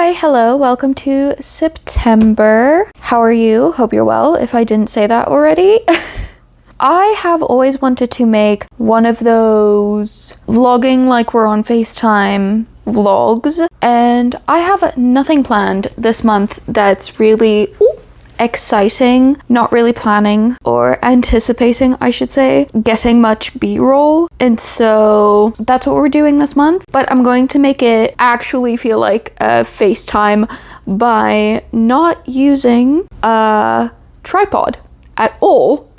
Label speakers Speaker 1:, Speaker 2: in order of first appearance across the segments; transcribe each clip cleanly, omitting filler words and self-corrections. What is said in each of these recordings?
Speaker 1: Hi, hello, welcome to September. How are you? Hope you're well, if I didn't say that already. I have always wanted to make one of those vlogging like we're on FaceTime vlogs, and I have nothing planned this month that's really exciting. Not really planning or anticipating, I should say, getting much B-roll, and so that's what we're doing this month. But I'm going to make it actually feel like a FaceTime by not using a tripod at all.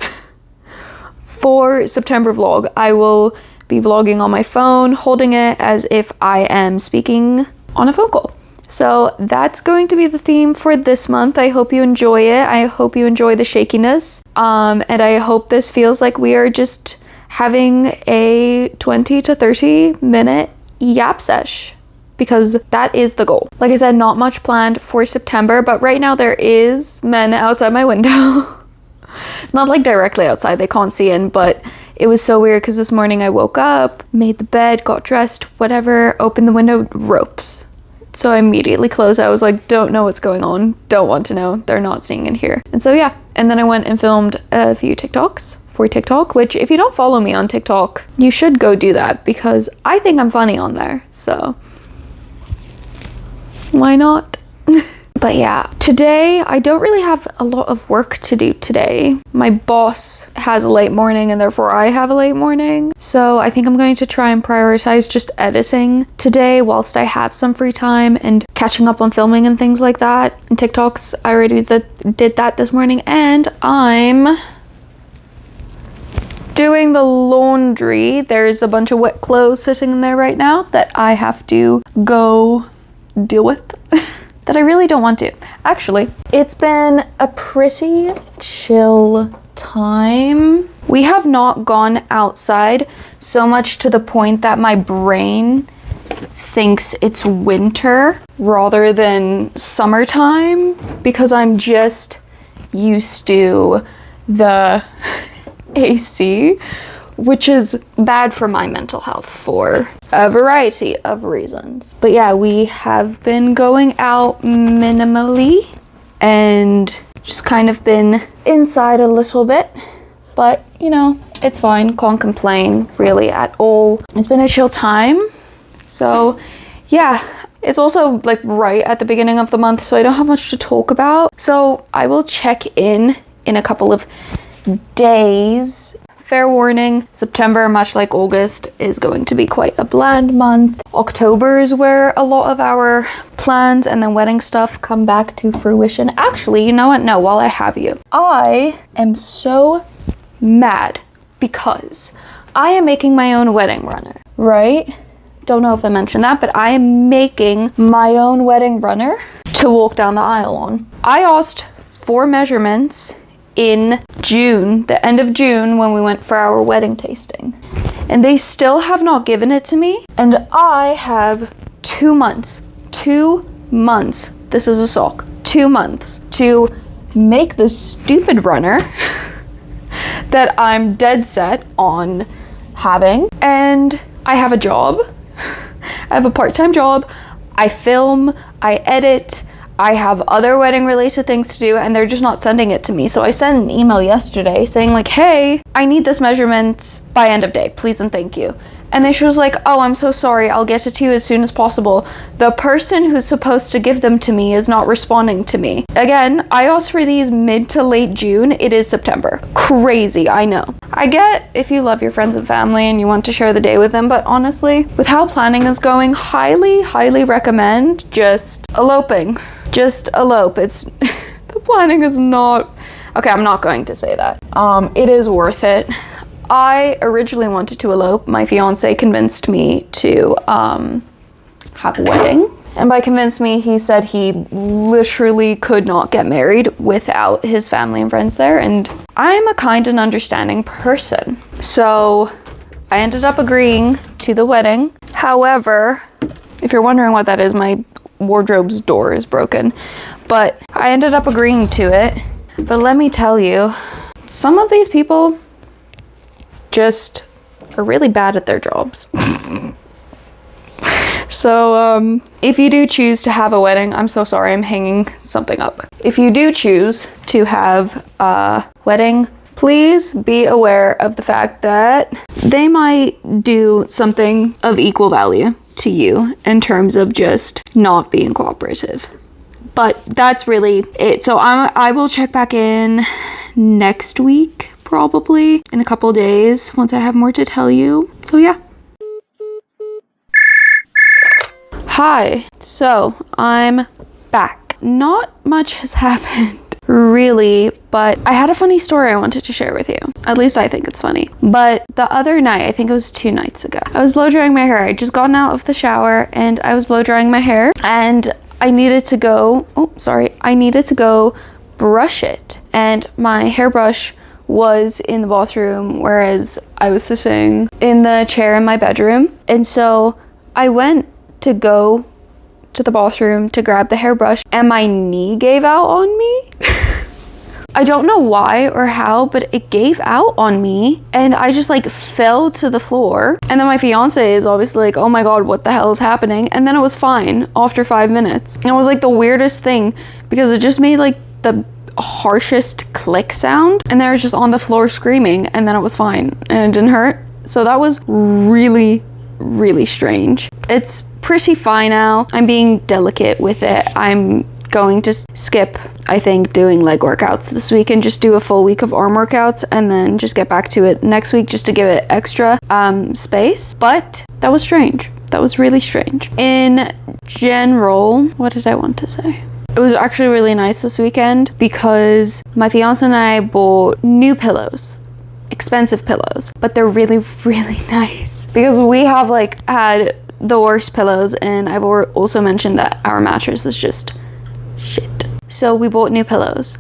Speaker 1: For September vlog, I will be vlogging on my phone, holding it as if I am speaking on a phone call. So that's going to be the theme for this month. I hope you enjoy it. I hope you enjoy the shakiness. And I hope this feels like we are just having a 20 to 30 minute yap sesh, because that is the goal. Like I said, not much planned for September, but right now there is men outside my window. Not like directly outside, they can't see in, but it was so weird because this morning I woke up, made the bed, got dressed, whatever, opened the window, ropes. So I immediately closed. I was like, don't know what's going on, don't want to know, they're not seeing in here. And so yeah, and then I went and filmed a few TikToks for TikTok, which if you don't follow me on TikTok, you should go do that because I think I'm funny on there, so why not? But yeah, today I don't really have a lot of work to do today. My boss has a late morning and therefore I have a late morning. So I think I'm going to try and prioritize just editing today whilst I have some free time and catching up on filming and things like that. And TikToks, I already did that this morning, and I'm doing the laundry. There's a bunch of wet clothes sitting in there right now that I have to go deal with. That I really don't want to. Actually, it's been a pretty chill time. We have not gone outside so much to the point that my brain thinks it's winter rather than summertime, because I'm just used to the AC, which is bad for my mental health for a variety of reasons. But yeah, we have been going out minimally and just kind of been inside a little bit, but you know, it's fine, can't complain really at all. It's been a chill time. So yeah, it's also like right at the beginning of the month, so I don't have much to talk about. So I will check in a couple of days. Fair warning, September, much like August, is going to be quite a bland month. October is where a lot of our plans and then wedding stuff come back to fruition. Actually, you know what? No, while I have you, I am so mad because I am making my own wedding runner, right? Don't know if I mentioned that, but I am making my own wedding runner to walk down the aisle on. I asked for measurements in June, the end of June, when we went for our wedding tasting, and they still have not given it to me, and I have 2 months, this is a sock, 2 months to make the stupid runner that I'm dead set on having. And I have a job, I have a part-time job, I film, I edit, I have other wedding related things to do, and they're just not sending it to me. So I sent an email yesterday saying like, hey, I need this measurement by end of day, please and thank you. And she was like, oh, I'm so sorry, I'll get it to you as soon as possible. The person who's supposed to give them to me is not responding to me. Again, I asked for these mid to late June. It is September. Crazy, I know. I get if you love your friends and family and you want to share the day with them, but honestly, with how planning is going, highly recommend just eloping. Just elope. It's the planning is not okay. I'm not going to say that. It is worth it. I originally wanted to elope. My fiance convinced me to have a wedding, and by convinced me, he said he literally could not get married without his family and friends there, and I'm a kind and understanding person, so I ended up agreeing to the wedding. However, if you're wondering what that is, my wardrobe's door is broken, but I ended up agreeing to it. But let me tell you, some of these people just are really bad at their jobs. So, if you do choose to have a wedding, I'm so sorry, I'm hanging something up. If you do choose to have a wedding, please be aware of the fact that they might do something of equal value to you in terms of just not being cooperative. But that's really it. So I will check back in next week, probably in a couple of days, once I have more to tell you. So yeah. Hi, so I'm back. Not much has happened really, but I had a funny story I wanted to share with you. At least I think it's funny. But the other night, I think it was 2 nights ago, I was blow drying my hair. I'd just gotten out of the shower and I was blow drying my hair, and I needed to go, I needed to go brush it. And my hairbrush was in the bathroom, whereas I was sitting in the chair in my bedroom. And so I went to go to the bathroom to grab the hairbrush and my knee gave out on me. I don't know why or how, but it gave out on me and I just like fell to the floor. And then my fiance is obviously like, oh my God, what the hell is happening? And then it was fine after 5 minutes. And it was like the weirdest thing because it just made like the harshest click sound and they were just on the floor screaming, and then it was fine and it didn't hurt. So that was really, really strange. It's pretty fine now. I'm being delicate with it. I'm going to skip, I think, doing leg workouts this week and just do a full week of arm workouts and then just get back to it next week just to give it extra space. But that was strange. That was really strange. In general, what did I want to say? It was actually really nice this weekend because my fiance and I bought new pillows. Expensive pillows, but they're really, really nice because we have like had the worst pillows, and I've also mentioned that our mattress is just shit. So we bought new pillows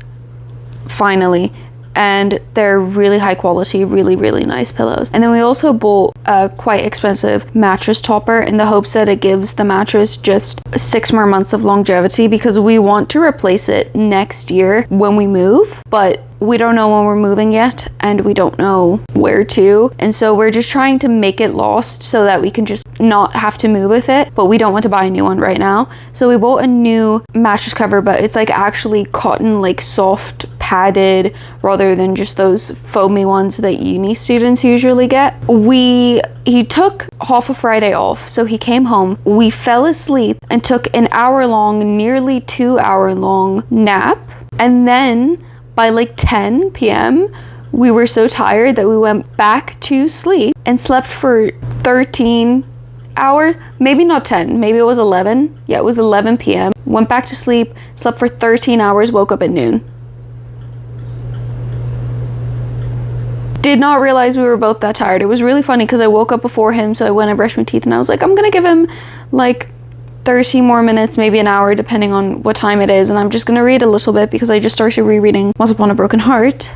Speaker 1: finally, and they're really high quality, really, really nice pillows. And then we also bought a quite expensive mattress topper in the hopes that it gives the mattress just 6 more months of longevity, because we want to replace it next year when we move, but we don't know when we're moving yet, and we don't know where to. And so we're just trying to make it last so that we can just not have to move with it, but we don't want to buy a new one right now. So we bought a new mattress cover, but it's like actually cotton, like soft, padded, rather than just those foamy ones that uni students usually get. He took half a Friday off, so he came home, we fell asleep and took an hour-long, nearly 2-hour-long nap, and then by like 10 p.m. we were so tired that we went back to sleep and slept for 13 hours, maybe not 10, maybe it was 11. Yeah, it was 11 p.m. Went back to sleep, slept for 13 hours, woke up at noon. Did not realize we were both that tired. It was really funny because I woke up before him, so I went and brushed my teeth and I was like, I'm gonna give him like 30 more minutes, maybe an hour, depending on what time it is, and I'm just gonna read a little bit because I just started rereading Once Upon a Broken Heart.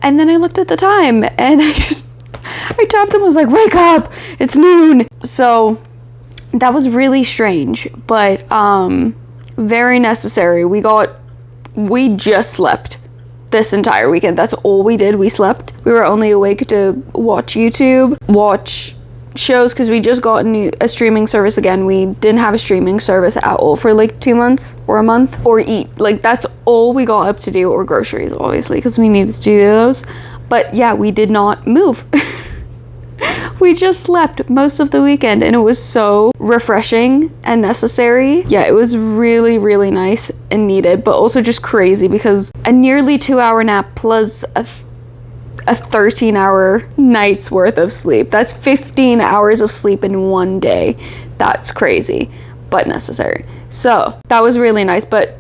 Speaker 1: And then I looked at the time and I tapped him, I was like, wake up, it's noon. So that was really strange, but very necessary. We just slept this entire weekend. That's all we did. We slept. We were only awake to watch YouTube, watch shows, because we just got a streaming service again. We didn't have a streaming service at all for like 2 months or a month, or eat. Like that's all we got up to do, or groceries obviously because we needed to do those. But yeah, we did not move. We just slept most of the weekend and it was so refreshing and necessary. Yeah, it was really, really nice and needed, but also just crazy because a nearly 2-hour nap plus a 13-hour night's worth of sleep. That's 15 hours of sleep in one day. That's crazy, but necessary. So that was really nice, but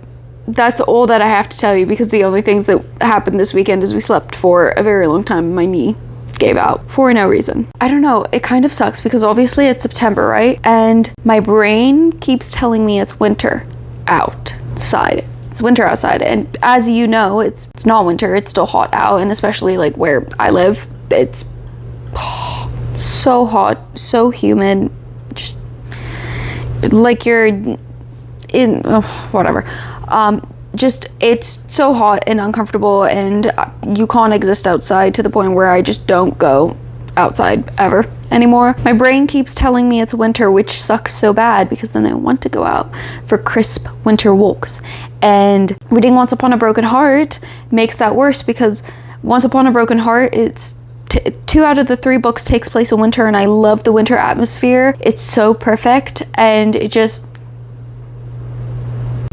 Speaker 1: that's all that I have to tell you because the only things that happened this weekend is we slept for a very long time and my knee gave out for no reason. I don't know, it kind of sucks because obviously it's September, right? And my brain keeps telling me it's winter outside. It's winter outside, and as you know, it's not winter, it's still hot out, and especially like where I live, it's so hot, so humid, just like you're in whatever. Just it's so hot and uncomfortable, and you can't exist outside to the point where I just don't go outside ever anymore. My brain keeps telling me it's winter, which sucks so bad because then I want to go out for crisp winter walks. And reading Once Upon a Broken Heart makes that worse because Once Upon a Broken Heart, it's 2 out of the 3 books takes place in winter, and I love the winter atmosphere. It's so perfect, and it just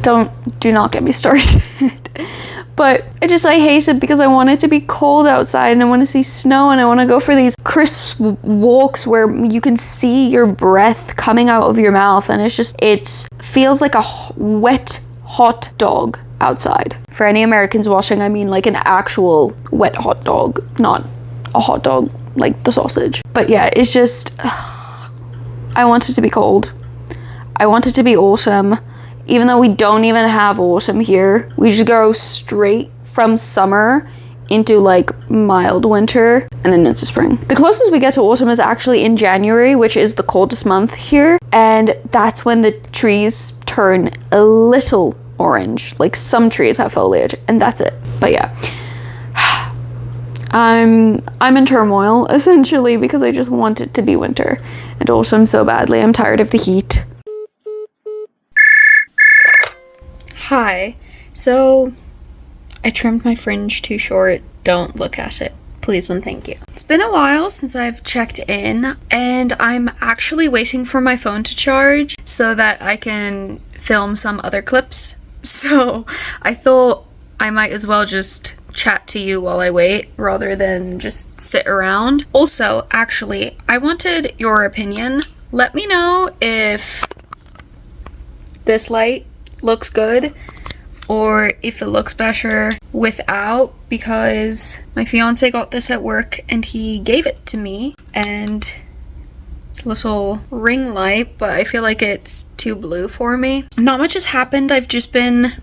Speaker 1: do not get me started. But I hate it because I want it to be cold outside and I want to see snow and I want to go for these crisp walks where you can see your breath coming out of your mouth, and it feels like a wet hot dog outside. For any Americans watching, I mean like an actual wet hot dog, not a hot dog like the sausage. But yeah, it's just I want it to be cold. I want it to be autumn. Even though we don't even have autumn here, we just go straight from summer into like mild winter and then into spring. The closest we get to autumn is actually in January, which is the coldest month here, and that's when the trees turn a little orange. Like some trees have foliage and that's it. But yeah, I'm in turmoil essentially because I just want it to be winter and autumn so badly. I'm tired of the heat. Hi, so I trimmed my fringe too short. Don't look at it, please and thank you. It's been a while since I've checked in, and I'm actually waiting for my phone to charge so that I can film some other clips. So I thought I might as well just chat to you while I wait rather than just sit around. Also, actually, I wanted your opinion. Let me know if this light looks good or if it looks better without, because my fiance got this at work and he gave it to me, and it's a little ring light, but I feel like it's too blue for me. Not much has happened. I've just been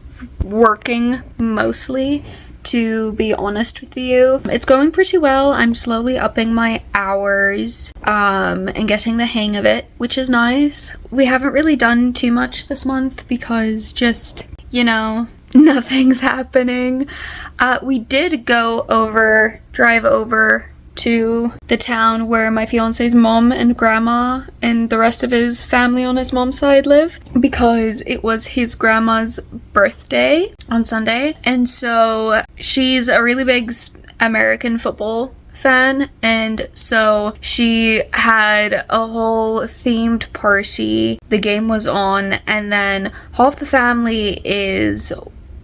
Speaker 1: working mostly, to be honest with you. It's going pretty well. I'm slowly upping my hours and getting the hang of it, which is nice. We haven't really done too much this month because just, you know, nothing's happening. We did drive over to the town where my fiance's mom and grandma and the rest of his family on his mom's side live, because it was his grandma's birthday on Sunday, and so she's a really big American football fan, and so she had a whole themed party. The game was on, and then half the family is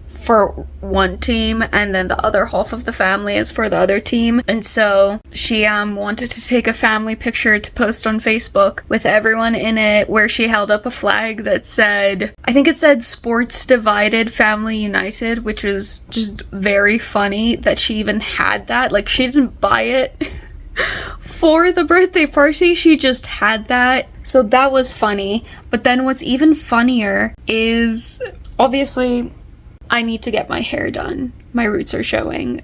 Speaker 1: for one team and then the other half of the family is for the other team, and so she wanted to take a family picture to post on Facebook with everyone in it, where she held up a flag that said, I think it said "Sports Divided, Family United," which was just very funny that she even had that. Like, she didn't buy it for the birthday party, she just had that. So that was funny. But then what's even funnier is, obviously, I need to get my hair done. My roots are showing.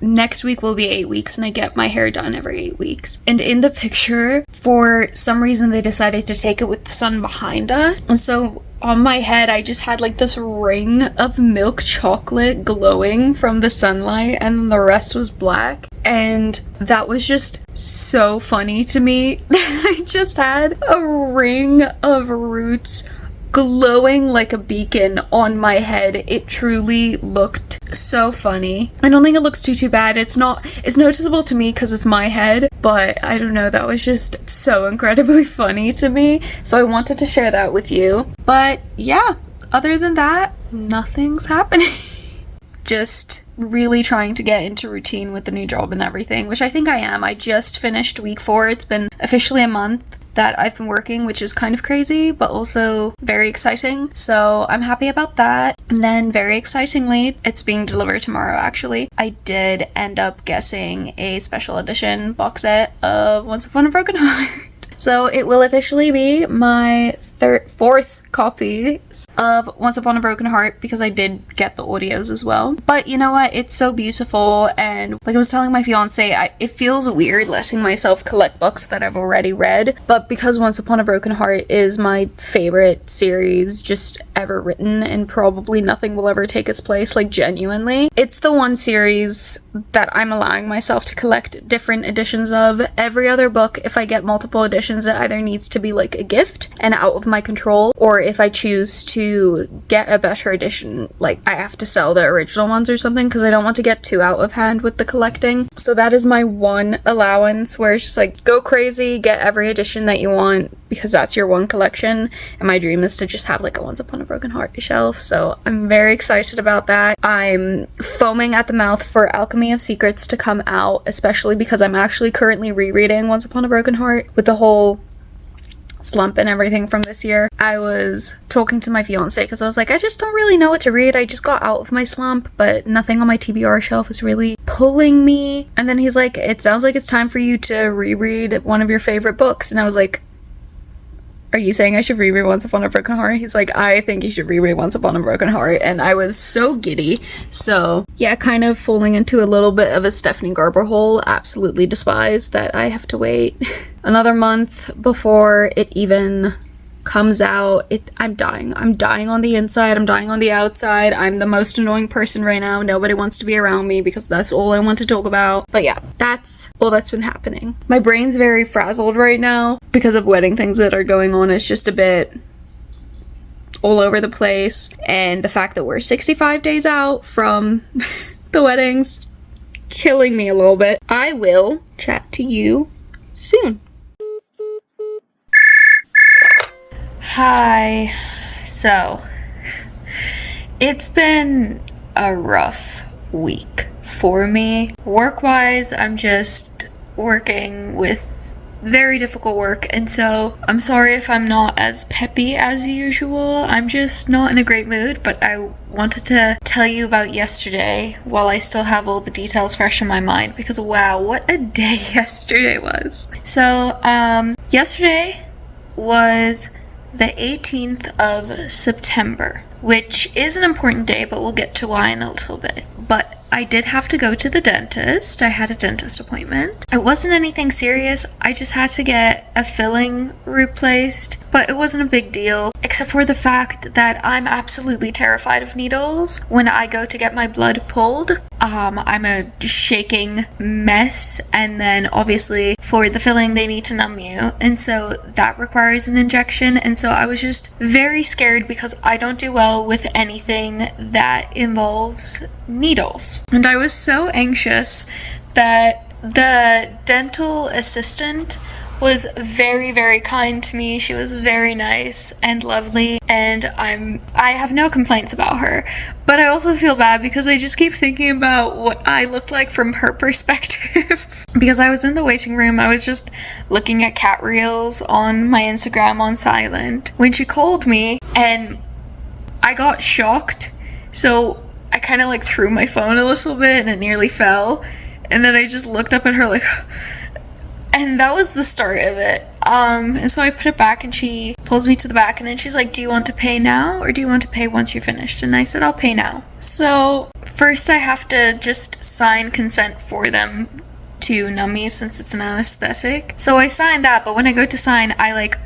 Speaker 1: Next week will be 8 weeks, and I get my hair done every 8 weeks. And in the picture, for some reason, they decided to take it with the sun behind us. And so on my head, I just had like this ring of milk chocolate glowing from the sunlight, and then the rest was black. And that was just so funny to me. I just had a ring of roots glowing like a beacon on my head. It truly looked so funny. I don't think it looks too bad. It's noticeable to me because it's my head, but I don't know, that was just so incredibly funny to me. So I wanted to share that with you. But yeah, other than that, nothing's happening. Just really trying to get into routine with the new job and everything, which I think I am. I just finished week 4. It's been officially a month that I've been working, which is kind of crazy, but also very exciting. So I'm happy about that. And then very excitingly, it's being delivered tomorrow actually. I did end up getting a special edition box set of Once Upon a Broken Heart. So it will officially be my fourth copy of Once Upon a Broken Heart because I did get the audios as well. But you know what? It's so beautiful, and like I was telling my fiance, it feels weird letting myself collect books that I've already read, but because Once Upon a Broken Heart is my favorite series just ever written, and probably nothing will ever take its place, like genuinely, it's the one series that I'm allowing myself to collect different editions of. Every other book, if I get multiple editions, it either needs to be like a gift and out of my control, or if I choose to get a better edition, like I have to sell the original ones or something, because I don't want to get too out of hand with the collecting. So that is my one allowance, where it's just like, go crazy, get every edition that you want, because that's your one collection, and my dream is to just have like a Once Upon a Broken Heart shelf. So I'm very excited about that. I'm foaming at the mouth for Alchemy of Secrets to come out, especially because I'm actually currently rereading Once Upon a Broken Heart with the whole slump and everything from this year. I was talking to my fiance because I was like, I just don't really know what to read. I just got out of my slump, but nothing on my TBR shelf is really pulling me. And then he's like, it sounds like it's time for you to reread one of your favorite books. And I was like, are you saying I should reread Once Upon a Broken Heart? He's like, I think you should reread Once Upon a Broken Heart. And I was so giddy. So yeah, kind of falling into a little bit of a Stephanie Garber hole. Absolutely despise that I have to wait another month before it even comes out. I'm dying on the inside, I'm dying on the outside. I'm the most annoying person right now. Nobody wants to be around me because that's all I want to talk about. But yeah, that's all that's been happening. My brain's very frazzled right now because of wedding things that are going on. It's just a bit all over the place, and the fact that we're 65 days out from the weddings killing me a little bit. I will chat to you soon. Hi. So, it's been a rough week for me. Work-wise, I'm just working with very difficult work, and so I'm sorry if I'm not as peppy as usual. I'm just not in a great mood, but I wanted to tell you about yesterday while I still have all the details fresh in my mind, because wow, what a day yesterday was. So, yesterday was the 18th of September, which is an important day, but we'll get to why in a little bit. But I did have to go to the dentist. I had a dentist appointment. It wasn't anything serious. I just had to get a filling replaced, but it wasn't a big deal, except for the fact that I'm absolutely terrified of needles. When I go to get my blood pulled, I'm a shaking mess, and then obviously for the filling they need to numb you, and so that requires an injection. And so I was just very scared because I don't do well with anything that involves needles, and I was so anxious that the dental assistant was very, very kind to me. She was very nice and lovely, and I have no complaints about her. But I also feel bad because I just keep thinking about what I looked like from her perspective. Because I was in the waiting room, I was just looking at cat reels on my Instagram on silent when she called me, and I got shocked. So I kind of like threw my phone a little bit and it nearly fell. And then I just looked up at her like, and that was the start of it. And so I put it back, and she pulls me to the back, and then she's like, do you want to pay now or do you want to pay once you're finished? And I said, I'll pay now. So first I have to just sign consent for them to numb me since it's an anesthetic. So I signed that, but when I go to sign, I like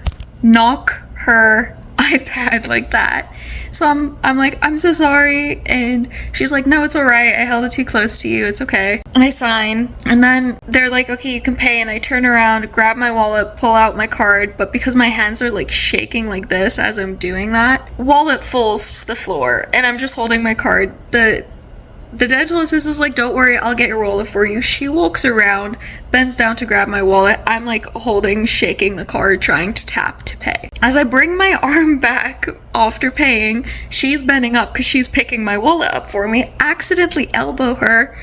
Speaker 1: knock her iPad like that. So I'm like, I'm so sorry, and she's like, no, it's alright, I held it too close to you, it's okay. And I sign, and then they're like, okay, you can pay, and I turn around, grab my wallet, pull out my card, but because my hands are like shaking like this as I'm doing that, wallet falls to the floor, and I'm just holding my card. The dental assistant's like, don't worry, I'll get your wallet for you. She walks around, bends down to grab my wallet. I'm like holding, shaking the card, trying to tap to pay. As I bring my arm back after paying, she's bending up because she's picking my wallet up for me, accidentally elbow her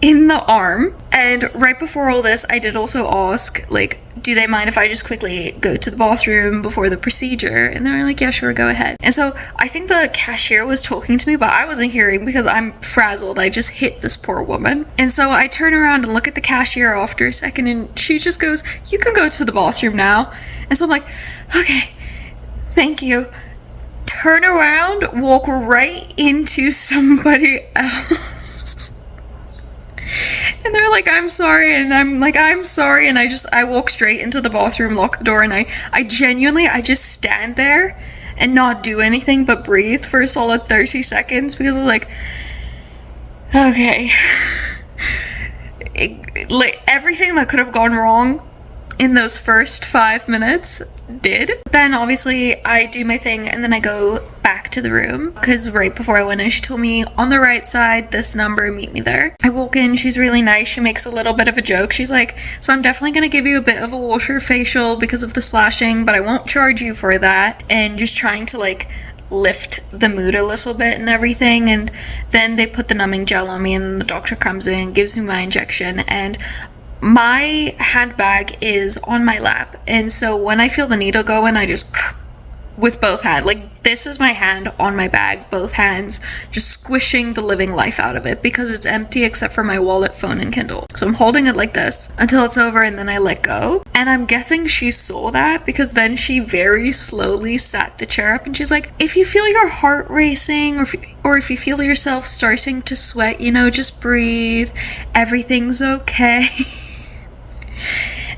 Speaker 1: in the arm. And right before all this, I did also ask, like, do they mind if I just quickly go to the bathroom before the procedure? And they were like, yeah, sure, go ahead. And so I think the cashier was talking to me, but I wasn't hearing because I'm frazzled. I just hit this poor woman. And so I turn around and look at the cashier after a second, and she just goes, you can go to the bathroom now. And so I'm like, okay, Thank you. Turn around, walk right into somebody else. And they're like, I'm sorry. And I'm like, I'm sorry. And I walk straight into the bathroom, lock the door, and I genuinely, I just stand there and not do anything but breathe for a solid 30 seconds because I was like, okay. Like, everything that could have gone wrong in those first 5 minutes did. Then obviously I do my thing and then I go back to the room because right before I went in she told me on the right side, this number, meet me there. I walk in, she's really nice, she makes a little bit of a joke. She's like, so I'm definitely gonna give you a bit of a washer facial because of the splashing, but I won't charge you for that, and just trying to like lift the mood a little bit and everything. And then they put the numbing gel on me and the doctor comes in, gives me my injection, and my handbag is on my lap, and so when I feel the needle go in, I just with both hands, like this is my hand on my bag, both hands just squishing the living life out of it because it's empty except for my wallet, phone, and Kindle. So I'm holding it like this until it's over, and then I let go. And I'm guessing she saw that because then she very slowly sat the chair up and she's like, if you feel your heart racing or if you feel yourself starting to sweat, you know, just breathe, everything's okay.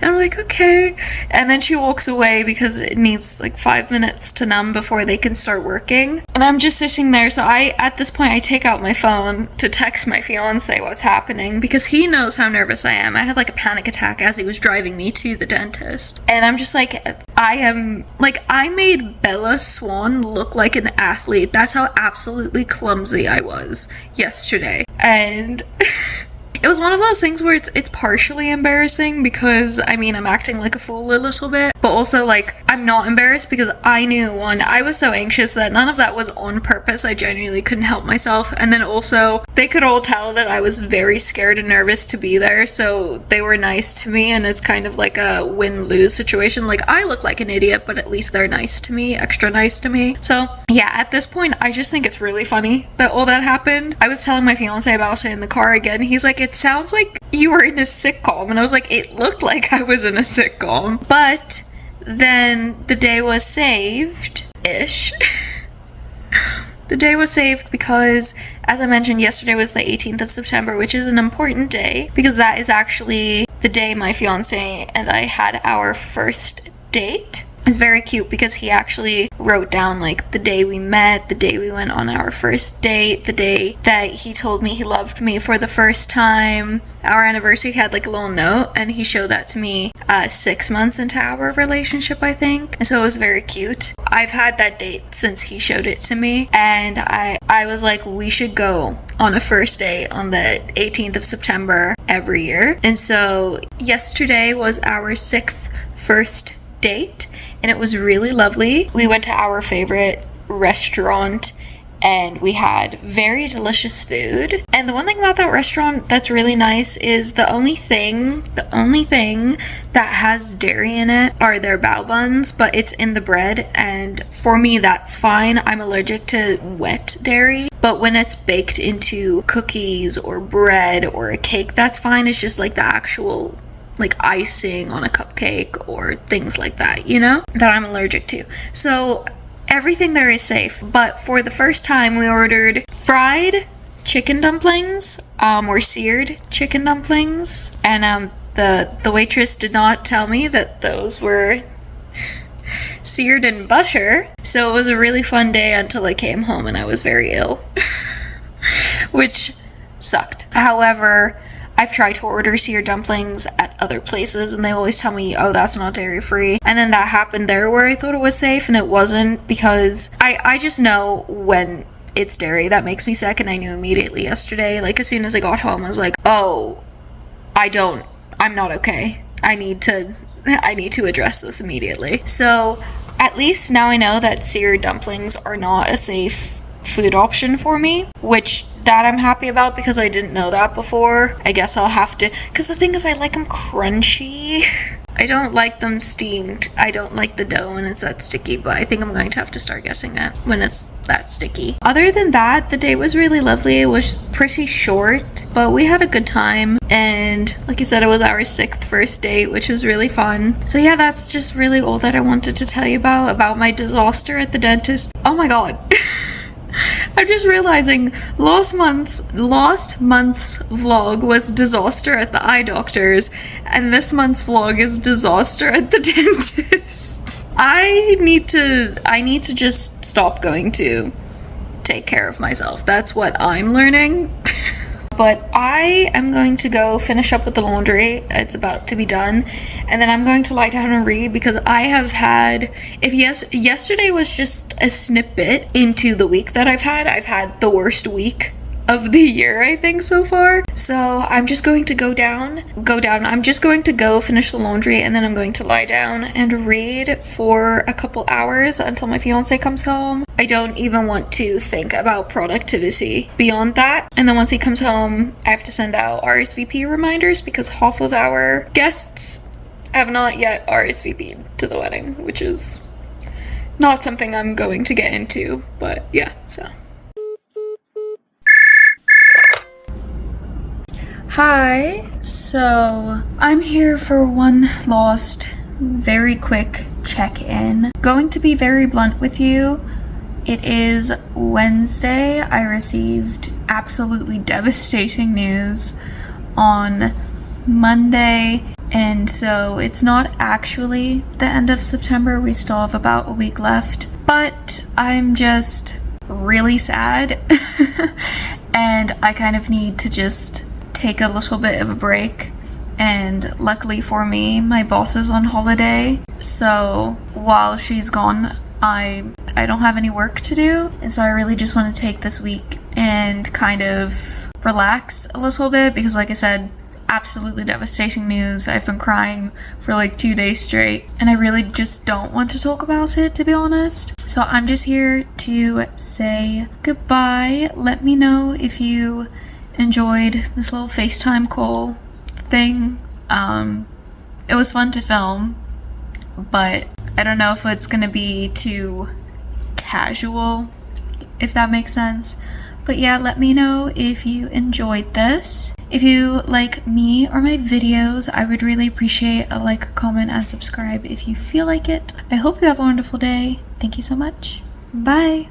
Speaker 1: And I'm like, okay. And then she walks away because it needs like 5 minutes to numb before they can start working. And I'm just sitting there. So at this point, I take out my phone to text my fiance what's happening because he knows how nervous I am. I had like a panic attack as he was driving me to the dentist. And I'm just like, I made Bella Swan look like an athlete. That's how absolutely clumsy I was yesterday. And it was one of those things where it's partially embarrassing because, I mean, I'm acting like a fool a little bit, but also, like, I'm not embarrassed because I knew, one, I was so anxious that none of that was on purpose. I genuinely couldn't help myself. And then also, they could all tell that I was very scared and nervous to be there, so they were nice to me, and it's kind of like a win-lose situation. Like, I look like an idiot, but at least they're nice to me, extra nice to me. So, yeah, at this point, I just think it's really funny that all that happened. I was telling my fiance about it in the car again. He's like, it sounds like you were in a sitcom. And I was like, it looked like I was in a sitcom. But then the day was saved-ish. The day was saved because, as I mentioned, yesterday was the 18th of September, which is an important day because that is actually the day my fiance and I had our first date. It's very cute because he actually wrote down like the day we met, the day we went on our first date, the day that he told me he loved me for the first time. Our anniversary had like a little note and he showed that to me 6 months into our relationship, I think. And so it was very cute. I've had that date since he showed it to me, and I was like, we should go on a first date on the 18th of September every year. And so yesterday was our 6th first date. And it was really lovely. We went to our favorite restaurant and we had very delicious food. And the one thing about that restaurant that's really nice is the only thing that has dairy in it are their bao buns, but it's in the bread. And for me, that's fine. I'm allergic to wet dairy. But when it's baked into cookies or bread or a cake, that's fine. It's just like the actual like icing on a cupcake or things like that, you know, that I'm allergic to. So everything there is safe. But for the first time we ordered fried chicken dumplings or seared chicken dumplings, and the waitress did not tell me that those were seared in butter. So it was a really fun day until I came home and I was very ill, which sucked. However, I've tried to order seared dumplings at other places and they always tell me, oh, that's not dairy free. And then that happened there where I thought it was safe and it wasn't, because I just know when it's dairy that makes me sick, and I knew immediately yesterday. Like as soon as I got home, I was like, oh, I'm not okay. I need to address this immediately. So at least now I know that seared dumplings are not a safe food option for me, which that I'm happy about because I didn't know that before. I guess I'll have to, because the thing is I like them crunchy. I don't like them steamed. I don't like the dough when it's that sticky, but I think I'm going to have to start guessing it when it's that sticky. Other than that, the day was really lovely. It was pretty short, but we had a good time. And like I said, it was our 6th first date, which was really fun. So yeah, that's just really all that I wanted to tell you about my disaster at the dentist. Oh my god. I'm just realizing last month's vlog was disaster at the eye doctors, and this month's vlog is disaster at the dentist. I need to just stop going to take care of myself. That's what I'm learning. But I am going to go finish up with the laundry. It's about to be done. And then I'm going to lie down and read because I have had, yesterday was just a snippet into the week that I've had the worst week of the year, I think, so far. So I'm just going to go down. I'm just going to go finish the laundry, and then I'm going to lie down and read for a couple hours until my fiance comes home. I don't even want to think about productivity beyond that. And then once he comes home, I have to send out RSVP reminders because half of our guests have not yet RSVP'd to the wedding, which is not something I'm going to get into, but yeah, so. Hi, so I'm here for one last very quick check-in. Going to be very blunt with you. It is Wednesday. I received absolutely devastating news on Monday, and so it's not actually the end of September. We still have about a week left, but I'm just really sad and I kind of need to just take a little bit of a break. And luckily for me, my boss is on holiday, so while she's gone, I don't have any work to do, and so I really just want to take this week and kind of relax a little bit because, like I said, absolutely devastating news. I've been crying for like 2 days straight, and I really just don't want to talk about it, to be honest. So I'm just here to say goodbye. Let me know if you enjoyed this little FaceTime call thing. It was fun to film, but I don't know if it's gonna be too casual, if that makes sense. But yeah, let me know if you enjoyed this. If you like me or my videos, I would really appreciate a like, comment, and subscribe if you feel like it. I hope you have a wonderful day. Thank you so much. Bye.